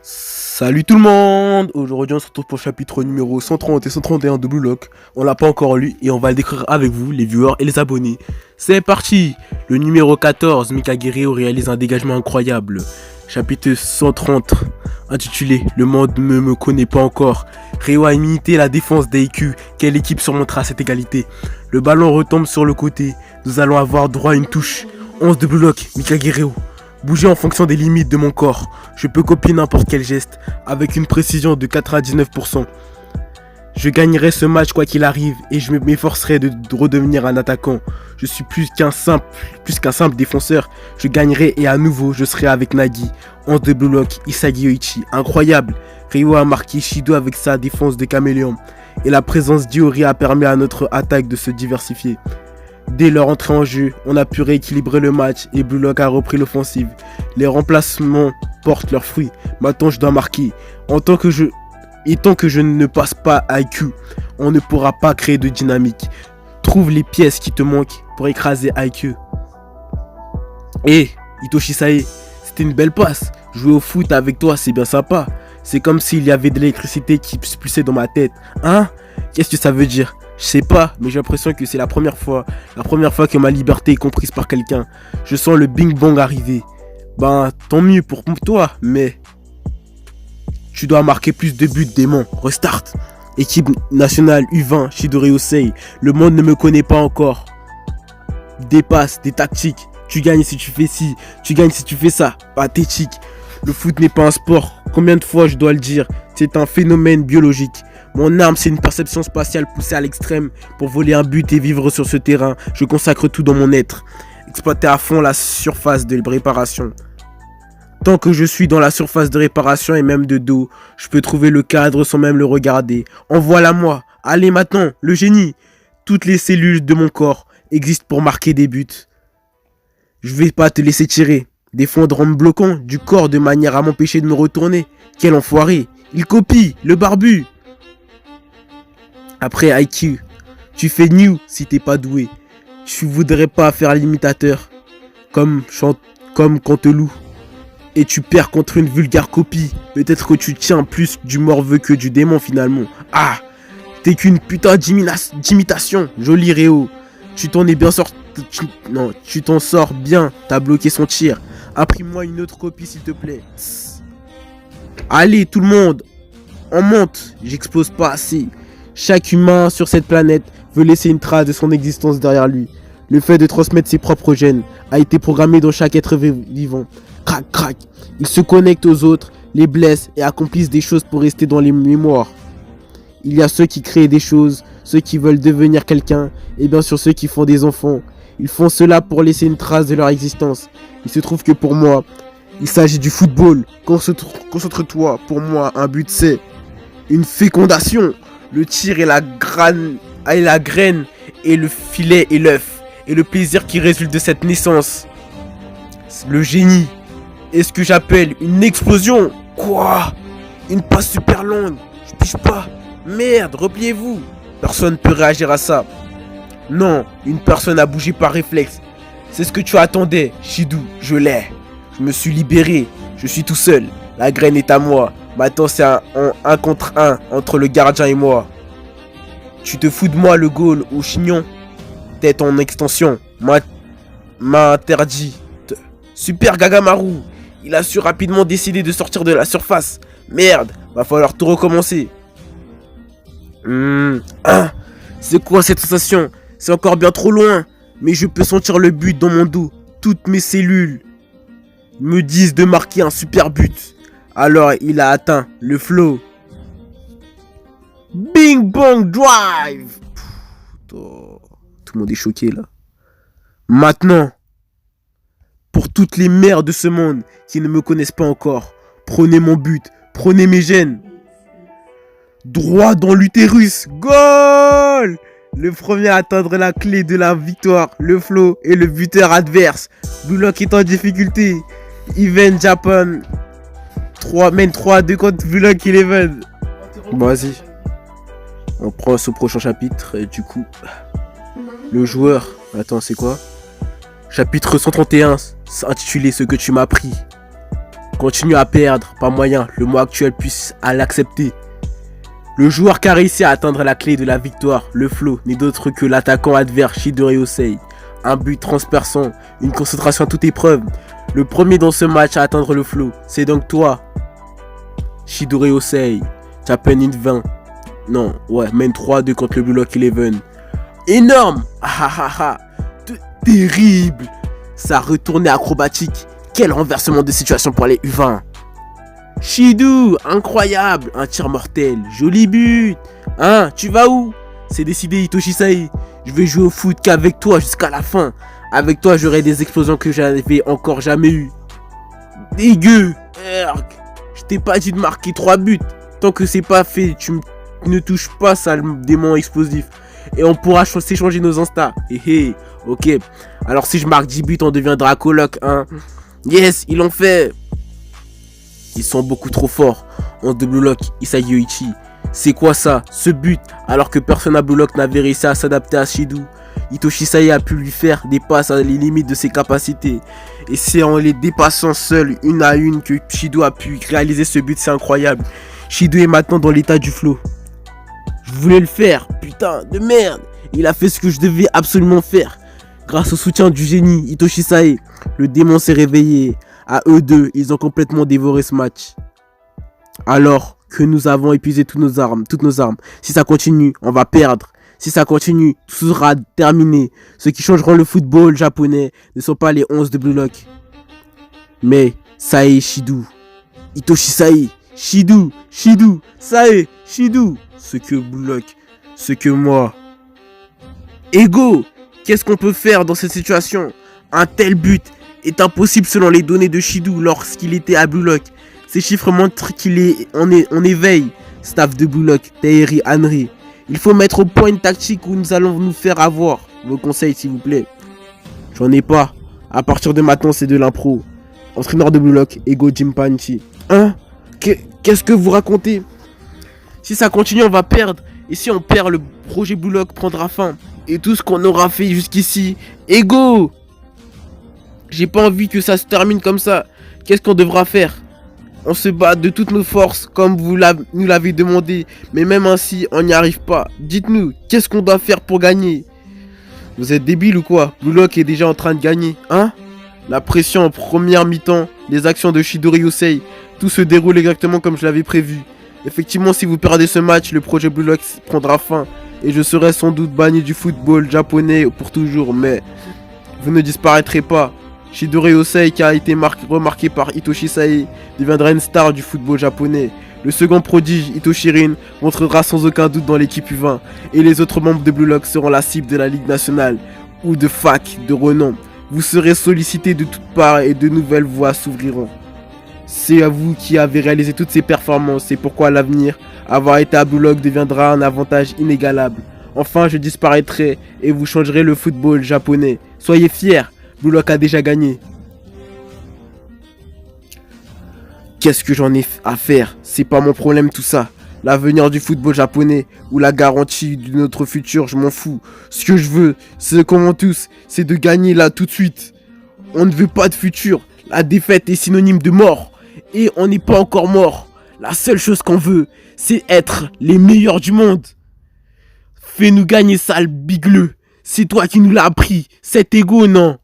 Salut tout le monde! Aujourd'hui on se retrouve pour le chapitre numéro 130 et 131 de Blue Lock. On l'a pas encore lu et on va le décrire avec vous, les viewers et les abonnés. C'est parti! Le numéro 14, Mika Guerrero réalise un dégagement incroyable. Chapitre 130, intitulé Le monde ne me connaît pas encore. Reo a imité la défense d'AQ. Quelle équipe surmontera cette égalité? Le ballon retombe sur le côté. Nous allons avoir droit à une touche. 11 de Blue Lock, Mika Guerrero. Bouger en fonction des limites de mon corps. Je peux copier n'importe quel geste avec une précision de 99%. Je gagnerai ce match quoi qu'il arrive et je m'efforcerai de redevenir un attaquant. Je suis plus qu'un simple défenseur. Je gagnerai et à nouveau je serai avec Nagi. 11 de Blue Lock, Isagi Yoichi. Incroyable. Ryo a marqué Shido avec sa défense de caméléon. Et la présence d'Iori a permis à notre attaque de se diversifier. Dès leur entrée en jeu, on a pu rééquilibrer le match et Blue Lock a repris l'offensive. Les remplacements portent leurs fruits. Maintenant je dois marquer. Tant que je ne passe pas IQ, on ne pourra pas créer de dynamique. Trouve les pièces qui te manquent pour écraser IQ. Itoshi Sae, c'était une belle passe. Jouer au foot avec toi, c'est bien sympa. C'est comme s'il y avait de l'électricité qui se pulsait dans ma tête. Hein? Qu'est-ce que ça veut dire? Je sais pas, mais j'ai l'impression que c'est la première fois que ma liberté est comprise par quelqu'un. Je sens le bing bang arriver. Ben, tant mieux pour toi, mais tu dois marquer plus de buts, démon. Restart. Équipe nationale U20, Chidori Osei. Le monde ne me connaît pas encore. Des passes, des tactiques. Tu gagnes si tu fais ci, tu gagnes si tu fais ça. Pathétique. Le foot n'est pas un sport. Combien de fois je dois le dire? C'est un phénomène biologique. Mon arme, c'est une perception spatiale poussée à l'extrême. Pour voler un but et vivre sur ce terrain, je consacre tout dans mon être. Exploiter à fond la surface de réparation. Tant que je suis dans la surface de réparation et même de dos, je peux trouver le cadre sans même le regarder. Envoie-la moi. Allez maintenant, le génie. Toutes les cellules de mon corps existent pour marquer des buts. Je vais pas te laisser tirer. Défendre en me bloquant du corps de manière à m'empêcher de me retourner. Quel enfoiré. Il copie, le barbu. Après IQ, tu fais new si t'es pas doué. Tu voudrais pas faire l'imitateur comme Canteloup. Et tu perds contre une vulgaire copie. Peut-être que tu tiens plus du morveux que du démon finalement. Ah, t'es qu'une putain d'imitation. Joli Réo. Tu t'en es bien sorti. Non, tu t'en sors bien. T'as bloqué son tir. Imprime-moi une autre copie s'il te plaît. Tss. Allez tout le monde. On monte. J'explose pas assez. Chaque humain sur cette planète veut laisser une trace de son existence derrière lui. Le fait de transmettre ses propres gènes a été programmé dans chaque être vivant. Crac, crac. Ils se connectent aux autres, les blessent et accomplissent des choses pour rester dans les mémoires. Il y a ceux qui créent des choses, ceux qui veulent devenir quelqu'un, et bien sûr ceux qui font des enfants. Ils font cela pour laisser une trace de leur existence. Il se trouve que pour moi, il s'agit du football. Concentre-toi, pour moi, un but c'est une fécondation. Le tir et la graine et le filet et l'œuf. Et le plaisir qui résulte de cette naissance. Le génie. Et ce que j'appelle une explosion. Quoi? Une passe super longue. Je pige pas. Merde, repliez-vous. Personne ne peut réagir à ça. Non, une personne a bougé par réflexe. C'est ce que tu attendais, Shidou. Je l'ai. Je me suis libéré. Je suis tout seul. La graine est à moi. Maintenant c'est un contre un entre le gardien et moi. Tu te fous de moi le goal au chignon? Tête en extension. M'a interdit. Super Gagamaru. Il a su rapidement décider de sortir de la surface. Merde, va falloir tout recommencer. C'est quoi cette sensation? C'est encore bien trop loin. Mais je peux sentir le but dans mon dos. Toutes mes cellules me disent de marquer un super but. Alors il a atteint le flow. Bing bang drive. Tout le monde est choqué là. Maintenant, pour toutes les mères de ce monde qui ne me connaissent pas encore, prenez mon but, prenez mes gènes. Droit dans l'utérus. Goal! Le premier à atteindre la clé de la victoire, le flow et le buteur adverse. Blue Lock est en difficulté. Even Japan 3-2 contre Blue Lock 11. Bon, vas-y. On prend ce prochain chapitre. Et du coup, le joueur. Attends, c'est quoi? Chapitre 131, intitulé Ce que tu m'as appris. Continue à perdre, pas moyen, le mois actuel puisse à l'accepter. Le joueur qui a réussi à atteindre la clé de la victoire, le flow, n'est d'autre que l'attaquant adverse Chidori Osei. Un but transperçant, une concentration à toute épreuve. Le premier dans ce match à atteindre le flow, c'est donc toi, Chidori Osei. Tu as peine une 20. Non, ouais, mène 3-2 contre le Blue Lock 11. Énorme! Ah ah ah! Terrible! Ça a retourné acrobatique. Quel renversement de situation pour les U20. Shidou, incroyable, un tir mortel, joli but. Hein, tu vas où? C'est décidé, Hitoshi Sae. Je vais jouer au foot qu'avec toi jusqu'à la fin. Avec toi, j'aurai des explosions que j'avais encore jamais eues. Dégueu, Erg. Je t'ai pas dit de marquer 3 buts. Tant que c'est pas fait, tu ne touches pas, sale démon explosif. Et on pourra s'échanger nos instas. Ok. Alors si je marque 10 buts, on deviendra coloc, hein. Yes, ils l'ont fait. Ils sont beaucoup trop forts. 11 de Blue Lock, Isai Yoichi. C'est quoi ça, ce but? Alors que personne à Blue Lock n'avait réussi à s'adapter à Shidou. Hitoshi Sae a pu lui faire des passes à les limites de ses capacités. Et c'est en les dépassant seul, une à une, que Shidou a pu réaliser ce but, c'est incroyable. Shidou est maintenant dans l'état du flow. Je voulais le faire, putain de merde. Il a fait ce que je devais absolument faire. Grâce au soutien du génie, Hitoshi Sae, le démon s'est réveillé. À eux deux, ils ont complètement dévoré ce match. Alors que nous avons épuisé toutes nos armes. Si ça continue, on va perdre. Si ça continue, tout sera terminé. Ceux qui changeront le football japonais ne sont pas les 11 de Blue Lock, mais Sae et Shidou. Hitoshi Sae, Shidou, Sae, Shidou. Ce que Blue Lock, ce que moi. Ego, qu'est-ce qu'on peut faire dans cette situation? Un tel but est impossible selon les données de Shidou lorsqu'il était à Blue Lock. Ces chiffres montrent qu'il est en éveil. Staff de Blue Lock, Taeri, Henry. Il faut mettre au point une tactique où nous allons nous faire avoir. Vos conseils s'il vous plaît. J'en ai pas. À partir de maintenant c'est de l'impro. Entraîneur de Blue Lock, Ego Jimpanchi. Hein? Qu'est-ce que vous racontez? Si ça continue on va perdre. Et si on perd, le projet Blue Lock prendra fin. Et tout ce qu'on aura fait jusqu'ici. Ego! J'ai pas envie que ça se termine comme ça. Qu'est-ce qu'on devra faire? On se bat de toutes nos forces comme vous nous l'avez demandé. Mais même ainsi, on n'y arrive pas. Dites-nous, qu'est-ce qu'on doit faire pour gagner? Vous êtes débile ou quoi? Blue Lock est déjà en train de gagner, hein? La pression en première mi-temps, les actions de Chidori Osei, tout se déroule exactement comme je l'avais prévu. Effectivement, si vous perdez ce match, le projet Blue Lock prendra fin. Et je serai sans doute banni du football japonais pour toujours. Mais vous ne disparaîtrez pas. Chidori Osei, qui a été remarqué par Hitoshi Sae, deviendra une star du football japonais. Le second prodige, Hitoshirin, montrera sans aucun doute dans l'équipe U20. Et les autres membres de Blue Lock seront la cible de la Ligue nationale ou de fac de renom. Vous serez sollicités de toutes parts et de nouvelles voies s'ouvriront. C'est à vous qui avez réalisé toutes ces performances. C'est pourquoi à l'avenir, avoir été à Blue Lock deviendra un avantage inégalable. Enfin, je disparaîtrai et vous changerez le football japonais. Soyez fiers. Blue Lock a déjà gagné. Qu'est-ce que j'en ai à faire? C'est pas mon problème tout ça. L'avenir du football japonais ou la garantie de notre futur, je m'en fous. Ce que je veux, c'est comme tous, c'est de gagner là tout de suite. On ne veut pas de futur. La défaite est synonyme de mort. Et on n'est pas encore mort. La seule chose qu'on veut, c'est être les meilleurs du monde. Fais-nous gagner, sale bigleux. C'est toi qui nous l'as appris. Cet ego, non?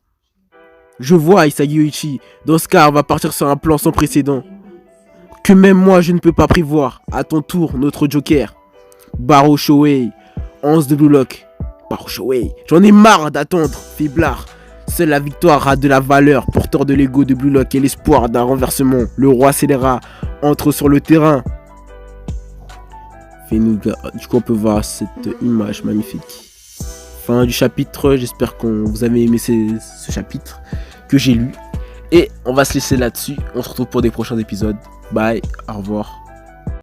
Je vois, Isai Yoichi. Dans ce cas, on va partir sur un plan sans précédent. Que même moi, je ne peux pas prévoir. À ton tour, notre joker. Baro Shohei. 11 de Blue Lock. Baro Shohei. J'en ai marre d'attendre, faiblard. Seule la victoire a de la valeur. Porteur de l'ego de Blue Lock et l'espoir d'un renversement. Le roi scélérat entre sur le terrain. Du coup, on peut voir cette image magnifique. Fin du chapitre. J'espère que vous avez aimé ce chapitre que j'ai lu. Et on va se laisser là-dessus. On se retrouve pour des prochains épisodes. Bye, au revoir.